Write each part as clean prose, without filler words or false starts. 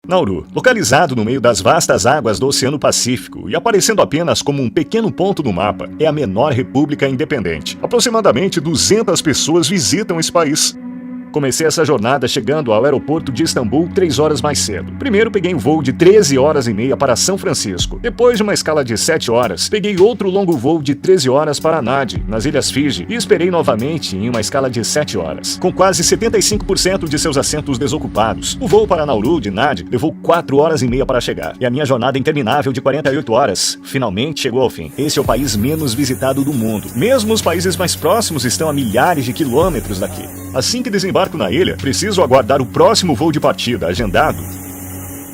Nauru, localizado no meio das vastas águas do Oceano Pacífico e aparecendo apenas como um pequeno ponto no mapa, é a menor república independente. Aproximadamente 200 pessoas visitam esse país. Comecei essa jornada chegando ao aeroporto de Istambul 3 horas mais cedo. Primeiro peguei um voo de 13 horas e meia para São Francisco. Depois de uma escala de 7 horas, peguei outro longo voo de 13 horas para Nadi, nas Ilhas Fiji, e esperei novamente em uma escala de 7 horas. Com quase 75% de seus assentos desocupados, o voo para Nauru de Nadi levou 4 horas e meia para chegar. E a minha jornada interminável de 48 horas finalmente chegou ao fim. Esse é o país menos visitado do mundo. Mesmo os países mais próximos estão a milhares de quilômetros daqui. Assim que desembarco na ilha, preciso aguardar o próximo voo de partida, agendado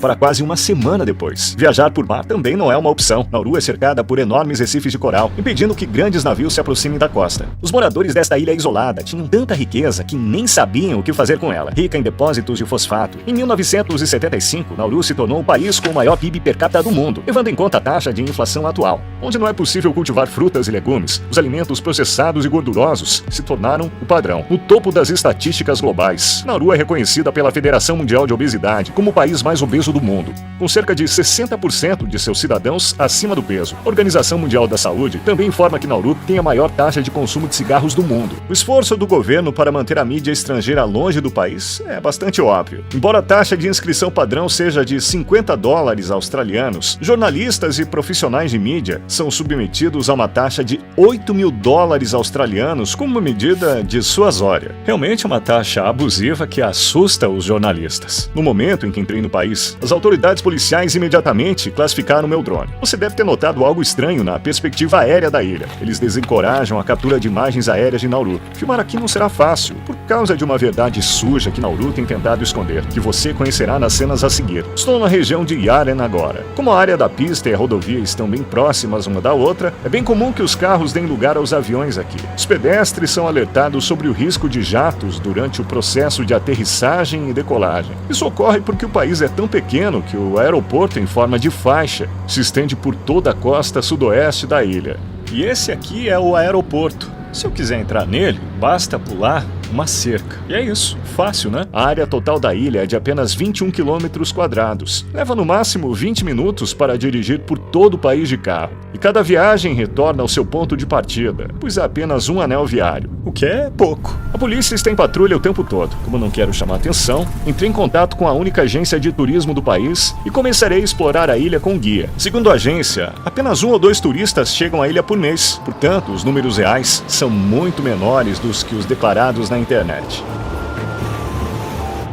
para quase uma semana depois. Viajar por mar também não é uma opção. Nauru é cercada por enormes recifes de coral, impedindo que grandes navios se aproximem da costa. Os moradores desta ilha isolada tinham tanta riqueza que nem sabiam o que fazer com ela. Rica em depósitos de fosfato, em 1975, Nauru se tornou o país com o maior PIB per capita do mundo, levando em conta a taxa de inflação atual. Onde não é possível cultivar frutas e legumes, os alimentos processados e gordurosos se tornaram o padrão. No topo das estatísticas globais, Nauru é reconhecida pela Federação Mundial de Obesidade como o país mais obeso do mundo, com cerca de 60% de seus cidadãos acima do peso. A Organização Mundial da Saúde também informa que Nauru tem a maior taxa de consumo de cigarros do mundo. O esforço do governo para manter a mídia estrangeira longe do país é bastante óbvio. Embora a taxa de inscrição padrão seja de $50 australianos, jornalistas e profissionais de mídia são submetidos a uma taxa de $8.000 australianos como medida dissuasória. Realmente é uma taxa abusiva que assusta os jornalistas. No momento em que entrei no país, as autoridades policiais imediatamente classificaram meu drone. Você deve ter notado algo estranho na perspectiva aérea da ilha. Eles desencorajam a captura de imagens aéreas de Nauru. Filmar aqui não será fácil, por causa de uma verdade suja que Nauru tem tentado esconder, que você conhecerá nas cenas a seguir. Estou na região de Yaren agora. Como a área da pista e a rodovia estão bem próximas uma da outra, é bem comum que os carros deem lugar aos aviões aqui. Os pedestres são alertados sobre o risco de jatos durante o processo de aterrissagem e decolagem. Isso ocorre porque o país é tão pequeno que o aeroporto em forma de faixa se estende por toda a costa sudoeste da ilha. E esse aqui é o aeroporto. Se eu quiser entrar nele, basta pular uma cerca. E é isso. Fácil, né? A área total da ilha é de apenas 21 km². Leva no máximo 20 minutos para dirigir por todo o país de carro. E cada viagem retorna ao seu ponto de partida, pois há apenas um anel viário, o que é pouco. A polícia está em patrulha o tempo todo. Como não quero chamar atenção, entrei em contato com a única agência de turismo do país e começarei a explorar a ilha com guia. Segundo a agência, apenas 1 ou 2 turistas chegam à ilha por mês. Portanto, os números reais são muito menores dos que os declarados na internet.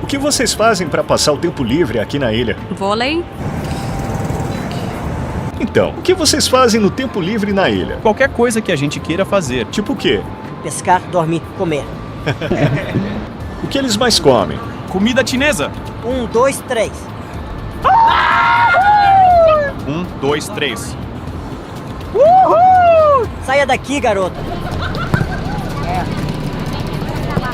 O que vocês fazem para passar o tempo livre aqui na ilha? Vôlei. Então, o que vocês fazem no tempo livre na ilha? Qualquer coisa que a gente queira fazer. Tipo o quê? Pescar, dormir, comer. O que eles mais comem? Comida chinesa. 1, 2, 3. 1, 2, 3. Saia daqui, garoto.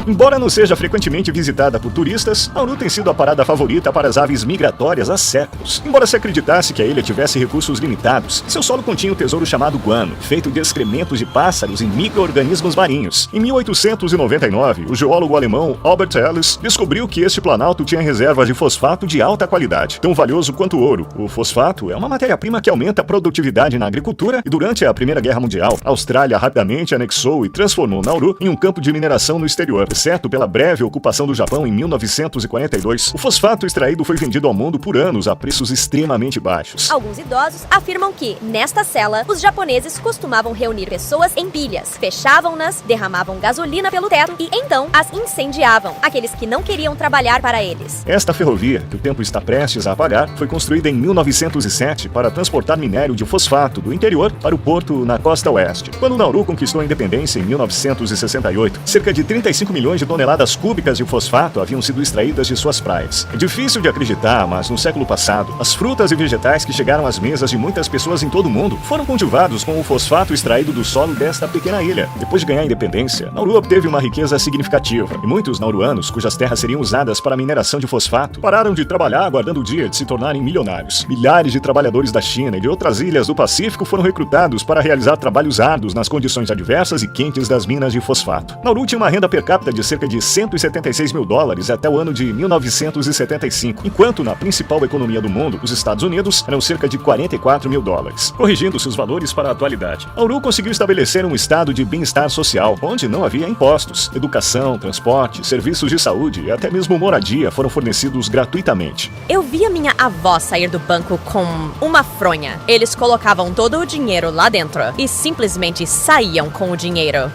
Embora não seja frequentemente visitada por turistas, Nauru tem sido a parada favorita para as aves migratórias há séculos. Embora se acreditasse que a ilha tivesse recursos limitados, seu solo continha um tesouro chamado guano, feito de excrementos de pássaros e micro-organismos marinhos. Em 1899, o geólogo alemão Albert Ellis descobriu que este planalto tinha reservas de fosfato de alta qualidade, tão valioso quanto o ouro. O fosfato é uma matéria-prima que aumenta a produtividade na agricultura e durante a Primeira Guerra Mundial, a Austrália rapidamente anexou e transformou Nauru em um campo de mineração no exterior. Exceto pela breve ocupação do Japão em 1942, o fosfato extraído foi vendido ao mundo por anos a preços extremamente baixos. Alguns idosos afirmam que, nesta cela, os japoneses costumavam reunir pessoas em pilhas, fechavam-nas, derramavam gasolina pelo teto e então as incendiavam, aqueles que não queriam trabalhar para eles. Esta ferrovia, que o tempo está prestes a apagar, foi construída em 1907 para transportar minério de fosfato do interior para o porto na costa oeste. Quando Nauru conquistou a independência em 1968, cerca de 35 milhões de toneladas cúbicas de fosfato haviam sido extraídas de suas praias. É difícil de acreditar, mas no século passado, as frutas e vegetais que chegaram às mesas de muitas pessoas em todo o mundo foram cultivados com o fosfato extraído do solo desta pequena ilha. Depois de ganhar a independência, Nauru obteve uma riqueza significativa, e muitos nauruanos, cujas terras seriam usadas para a mineração de fosfato, pararam de trabalhar aguardando o dia de se tornarem milionários. Milhares de trabalhadores da China e de outras ilhas do Pacífico foram recrutados para realizar trabalhos árduos nas condições adversas e quentes das minas de fosfato. Nauru tinha uma renda per capita oferta de cerca de 176 mil dólares até o ano de 1975, enquanto na principal economia do mundo, os Estados Unidos, eram cerca de 44 mil dólares. Corrigindo seus valores para a atualidade, Nauru conseguiu estabelecer um estado de bem-estar social, onde não havia impostos. Educação, transporte, serviços de saúde e até mesmo moradia foram fornecidos gratuitamente. Eu via minha avó sair do banco com uma fronha. Eles colocavam todo o dinheiro lá dentro e simplesmente saíam com o dinheiro.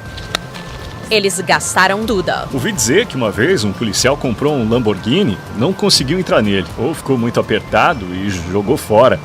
Eles gastaram tudo. Ouvi dizer que uma vez um policial comprou um Lamborghini, não conseguiu entrar nele, ou ficou muito apertado e jogou fora.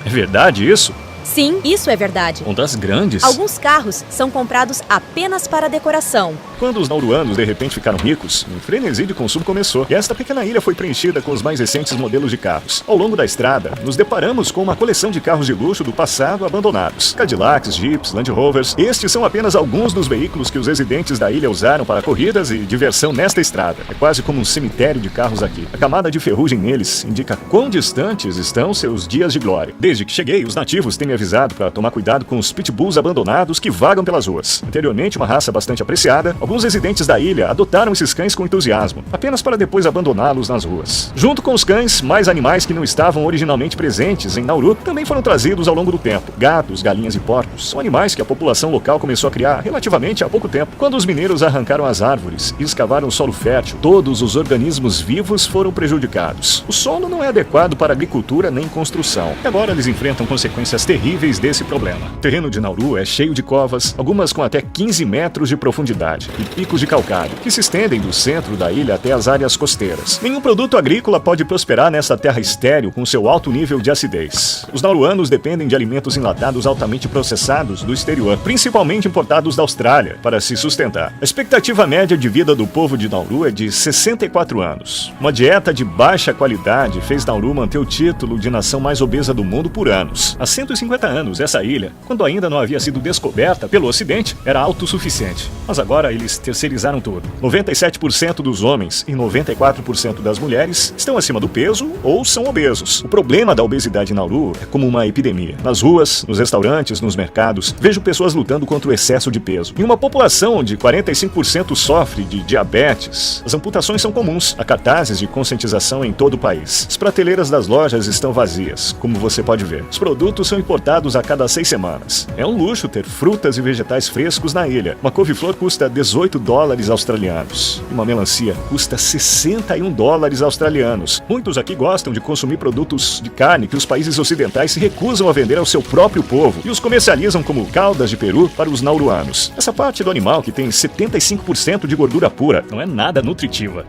É verdade isso? Sim, isso é verdade. Ondas grandes. Alguns carros são comprados apenas para decoração. Quando os nauruanos de repente ficaram ricos, um frenesi de consumo começou, e esta pequena ilha foi preenchida com os mais recentes modelos de carros. Ao longo da estrada, nos deparamos com uma coleção de carros de luxo do passado abandonados. Cadillacs, Jeeps, Land Rovers. Estes são apenas alguns dos veículos que os residentes da ilha usaram para corridas e diversão nesta estrada. É quase como um cemitério de carros aqui. A camada de ferrugem neles indica quão distantes estão seus dias de glória. Desde que cheguei, os nativos têm me avisado para tomar cuidado com os pitbulls abandonados que vagam pelas ruas. Anteriormente, uma raça bastante apreciada, alguns residentes da ilha adotaram esses cães com entusiasmo, apenas para depois abandoná-los nas ruas. Junto com os cães, mais animais que não estavam originalmente presentes em Nauru também foram trazidos ao longo do tempo. Gatos, galinhas e porcos são animais que a população local começou a criar relativamente há pouco tempo. Quando os mineiros arrancaram as árvores e escavaram o solo fértil, todos os organismos vivos foram prejudicados. O solo não é adequado para agricultura nem construção. E agora eles enfrentam consequências terríveis desse problema. O terreno de Nauru é cheio de covas, algumas com até 15 metros de profundidade, e picos de calcário, que se estendem do centro da ilha até as áreas costeiras. Nenhum produto agrícola pode prosperar nessa terra estéril com seu alto nível de acidez. Os nauruanos dependem de alimentos enlatados altamente processados do exterior, principalmente importados da Austrália, para se sustentar. A expectativa média de vida do povo de Nauru é de 64 anos. Uma dieta de baixa qualidade fez Nauru manter o título de nação mais obesa do mundo por anos. Há 150 anos, essa ilha, quando ainda não havia sido descoberta pelo Ocidente, era autossuficiente. Mas agora eles terceirizaram tudo. 97% dos homens e 94% das mulheres estão acima do peso ou são obesos. O problema da obesidade em Nauru é como uma epidemia. Nas ruas, nos restaurantes, nos mercados, vejo pessoas lutando contra o excesso de peso. Em uma população onde 45% sofre de diabetes, as amputações são comuns. Há cartazes de conscientização em todo o país. As prateleiras das lojas estão vazias, como você pode ver. Os produtos são importados a cada 6 semanas. É um luxo ter frutas e vegetais frescos na ilha. Uma couve-flor custa 18 dólares australianos. E uma melancia custa 61 dólares australianos. Muitos aqui gostam de consumir produtos de carne que os países ocidentais se recusam a vender ao seu próprio povo e os comercializam como caudas de peru para os nauruanos. Essa parte do animal que tem 75% de gordura pura não é nada nutritiva.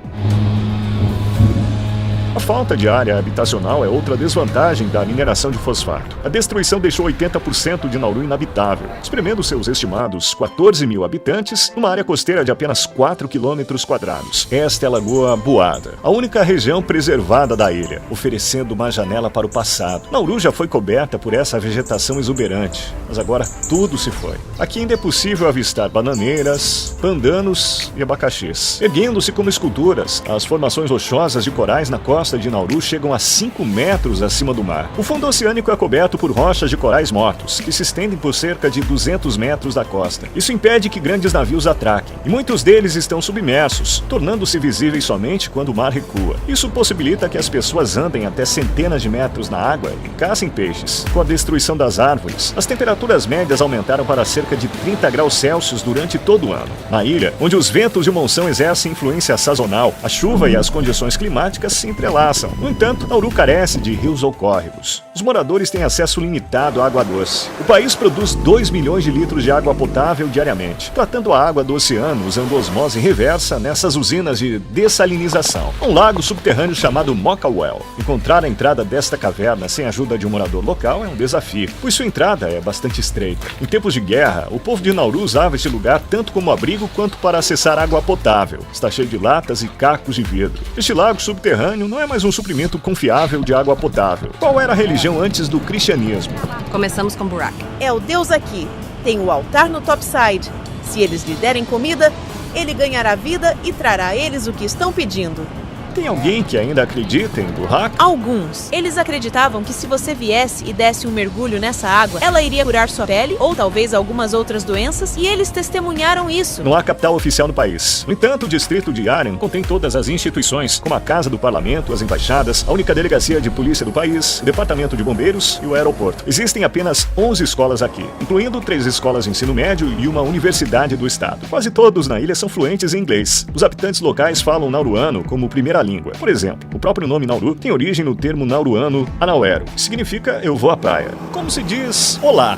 A falta de área habitacional é outra desvantagem da mineração de fosfato. A destruição deixou 80% de Nauru inabitável, espremendo seus estimados 14 mil habitantes numa área costeira de apenas 4 quilômetros quadrados. Esta é a Lagoa Buada, a única região preservada da ilha, oferecendo uma janela para o passado. Nauru já foi coberta por essa vegetação exuberante, mas agora tudo se foi. Aqui ainda é possível avistar bananeiras, pandanos e abacaxis. Erguendo-se como esculturas, as formações rochosas de corais na costa de Nauru chegam a 5 metros acima do mar. O fundo oceânico é coberto por rochas de corais mortos, que se estendem por cerca de 200 metros da costa. Isso impede que grandes navios atraquem, e muitos deles estão submersos, tornando-se visíveis somente quando o mar recua. Isso possibilita que as pessoas andem até centenas de metros na água e caçem peixes. Com a destruição das árvores, as temperaturas médias aumentaram para cerca de 30 graus Celsius durante todo o ano. Na ilha, onde os ventos de monção exercem influência sazonal, a chuva e as condições climáticas se entrelaçam. No entanto, Nauru carece de rios ou córregos. Os moradores têm acesso limitado à água doce. O país produz 2 milhões de litros de água potável diariamente, tratando a água do oceano usando osmose reversa nessas usinas de dessalinização. Um lago subterrâneo chamado Mokawel. Encontrar a entrada desta caverna sem a ajuda de um morador local é um desafio, pois sua entrada é bastante estreita. Em tempos de guerra, o povo de Nauru usava este lugar tanto como abrigo quanto para acessar água potável. Está cheio de latas e cacos de vidro. Este lago subterrâneo não é mais um suprimento confiável de água potável. Qual era a religião antes do cristianismo? Começamos com Burak. É o Deus aqui. Tem o altar no topside. Se eles lhe derem comida, ele ganhará vida e trará a eles o que estão pedindo. Tem alguém que ainda acredita em burraco? Alguns. Eles acreditavam que se você viesse e desse um mergulho nessa água, ela iria curar sua pele ou talvez algumas outras doenças, e eles testemunharam isso. Não há capital oficial no país. No entanto, o distrito de Aren contém todas as instituições, como a Casa do Parlamento, as embaixadas, a única delegacia de polícia do país, o departamento de bombeiros e o aeroporto. Existem apenas 11 escolas aqui, incluindo 3 escolas de ensino médio e uma universidade do estado. Quase todos na ilha são fluentes em inglês. Os habitantes locais falam nauruano como primeira língua. Por exemplo, o próprio nome Nauru tem origem no termo nauruano anauero, que significa eu vou à praia. Como se diz olá.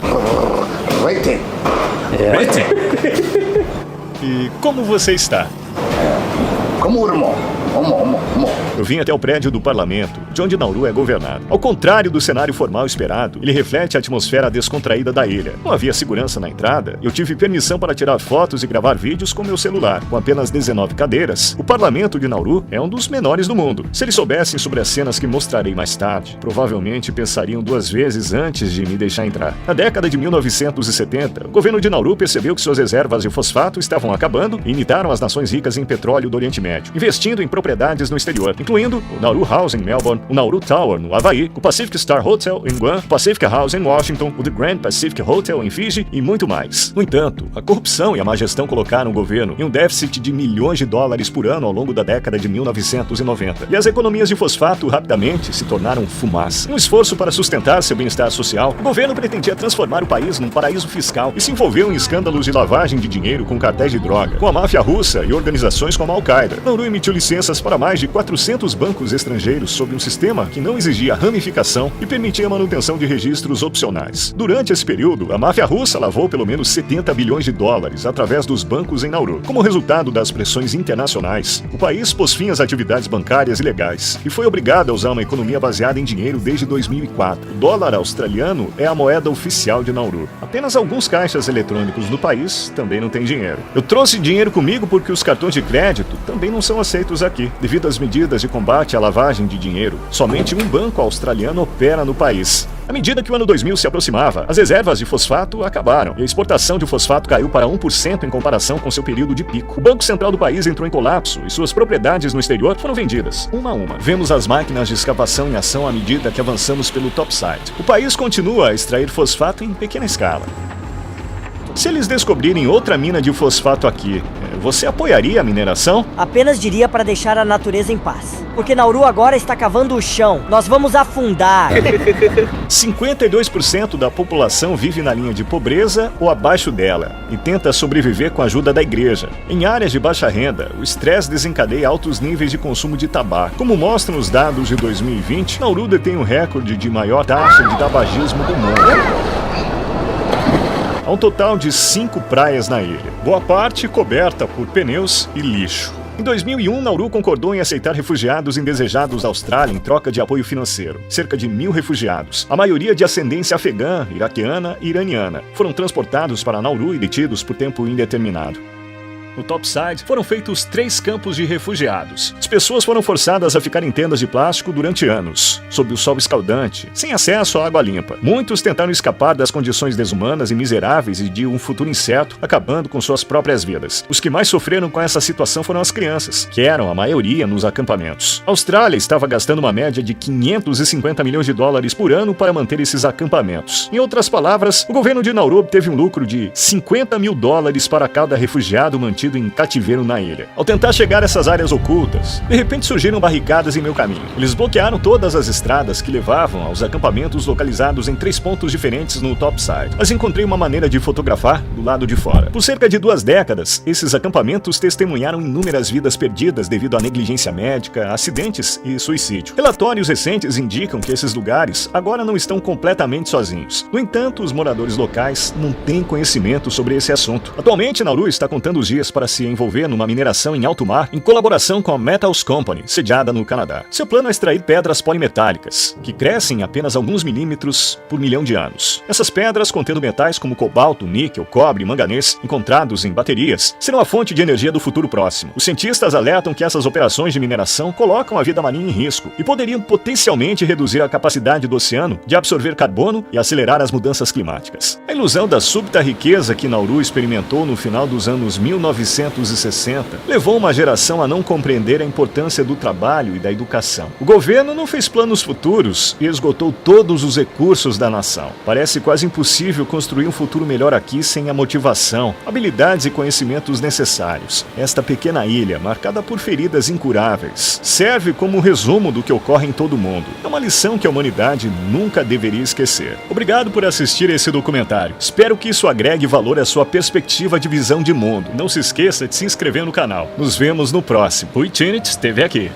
Rete. E como você está? Como irmão. Eu vim até o prédio do parlamento, de onde Nauru é governado. Ao contrário do cenário formal esperado, ele reflete a atmosfera descontraída da ilha. Não havia segurança na entrada, eu tive permissão para tirar fotos e gravar vídeos com meu celular. Com apenas 19 cadeiras, o parlamento de Nauru é um dos menores do mundo. Se eles soubessem sobre as cenas que mostrarei mais tarde, provavelmente pensariam 2 vezes antes de me deixar entrar. Na década de 1970, o governo de Nauru percebeu que suas reservas de fosfato estavam acabando e imitaram as nações ricas em petróleo do Oriente Médio, investindo em propriedades no exterior, incluindo o Nauru House em Melbourne, o Nauru Tower no Havaí, o Pacific Star Hotel em Guam, o Pacific House em Washington, o The Grand Pacific Hotel em Fiji e muito mais. No entanto, a corrupção e a má gestão colocaram o governo em um déficit de milhões de dólares por ano ao longo da década de 1990. E as economias de fosfato rapidamente se tornaram fumaça. Em um esforço para sustentar seu bem-estar social, o governo pretendia transformar o país num paraíso fiscal e se envolveu em escândalos de lavagem de dinheiro com cartéis de droga, com a máfia russa e organizações como a Al-Qaeda. Nauru emitiu licenças para mais de 400 bancos estrangeiros sob um sistema que não exigia ramificação e permitia a manutenção de registros opcionais. Durante esse período, a máfia russa lavou pelo menos 70 bilhões de dólares através dos bancos em Nauru. Como resultado das pressões internacionais, o país pôs fim às atividades bancárias ilegais e foi obrigado a usar uma economia baseada em dinheiro desde 2004. O dólar australiano é a moeda oficial de Nauru. Apenas alguns caixas eletrônicos no país também não têm dinheiro. Eu trouxe dinheiro comigo porque os cartões de crédito também não são aceitos aqui, devido às medidas de combate à lavagem de dinheiro. Somente um banco australiano opera no país. À medida que o ano 2000 se aproximava, as reservas de fosfato acabaram e a exportação de fosfato caiu para 1% em comparação com seu período de pico. O Banco Central do país entrou em colapso e suas propriedades no exterior foram vendidas, uma a uma. Vemos as máquinas de escavação em ação à medida que avançamos pelo topside. O país continua a extrair fosfato em pequena escala. Se eles descobrirem outra mina de fosfato aqui, você apoiaria a mineração? Apenas diria para deixar a natureza em paz. Porque Nauru agora está cavando o chão. Nós vamos afundar. 52% da população vive na linha de pobreza ou abaixo dela e tenta sobreviver com a ajuda da igreja. Em áreas de baixa renda, o estresse desencadeia altos níveis de consumo de tabaco. Como mostram os dados de 2020, Nauru detém o recorde de maior taxa de tabagismo do mundo. Há um total de 5 praias na ilha, boa parte coberta por pneus e lixo. Em 2001, Nauru concordou em aceitar refugiados indesejados da Austrália em troca de apoio financeiro. Cerca de 1.000 refugiados, a maioria de ascendência afegã, iraquiana e iraniana, foram transportados para Nauru e detidos por tempo indeterminado. No topside, foram feitos 3 campos de refugiados. As pessoas foram forçadas a ficar em tendas de plástico durante anos, sob o sol escaldante, sem acesso à água limpa. Muitos tentaram escapar das condições desumanas e miseráveis e de um futuro incerto, acabando com suas próprias vidas. Os que mais sofreram com essa situação foram as crianças, que eram a maioria nos acampamentos. A Austrália estava gastando uma média de 550 milhões de dólares por ano para manter esses acampamentos. Em outras palavras, o governo de Nauru teve um lucro de 50 mil dólares para cada refugiado mantido em cativeiro na ilha. Ao tentar chegar a essas áreas ocultas, de repente surgiram barricadas em meu caminho. Eles bloquearam todas as estradas que levavam aos acampamentos localizados em 3 pontos diferentes no topside. Mas encontrei uma maneira de fotografar do lado de fora. Por cerca de 2 décadas, esses acampamentos testemunharam inúmeras vidas perdidas devido à negligência médica, acidentes e suicídio. Relatórios recentes indicam que esses lugares agora não estão completamente sozinhos. No entanto, os moradores locais não têm conhecimento sobre esse assunto. Atualmente, Nauru está contando os dias para se envolver numa mineração em alto mar em colaboração com a Metals Company, sediada no Canadá. Seu plano é extrair pedras polimetálicas, que crescem apenas alguns milímetros por milhão de anos. Essas pedras, contendo metais como cobalto, níquel, cobre e manganês, encontrados em baterias, serão a fonte de energia do futuro próximo. Os cientistas alertam que essas operações de mineração colocam a vida marinha em risco e poderiam potencialmente reduzir a capacidade do oceano de absorver carbono e acelerar as mudanças climáticas. A ilusão da súbita riqueza que Nauru experimentou no final dos anos 1900 1960 levou uma geração a não compreender a importância do trabalho e da educação. O governo não fez planos futuros e esgotou todos os recursos da nação. Parece quase impossível construir um futuro melhor aqui sem a motivação, habilidades e conhecimentos necessários. Esta pequena ilha, marcada por feridas incuráveis, serve como um resumo do que ocorre em todo o mundo. É uma lição que a humanidade nunca deveria esquecer. Obrigado por assistir esse documentário. Espero que isso agregue valor à sua perspectiva de visão de mundo. Não se esqueça de se inscrever no canal. Nos vemos no próximo. Rui Tchernitz esteve aqui.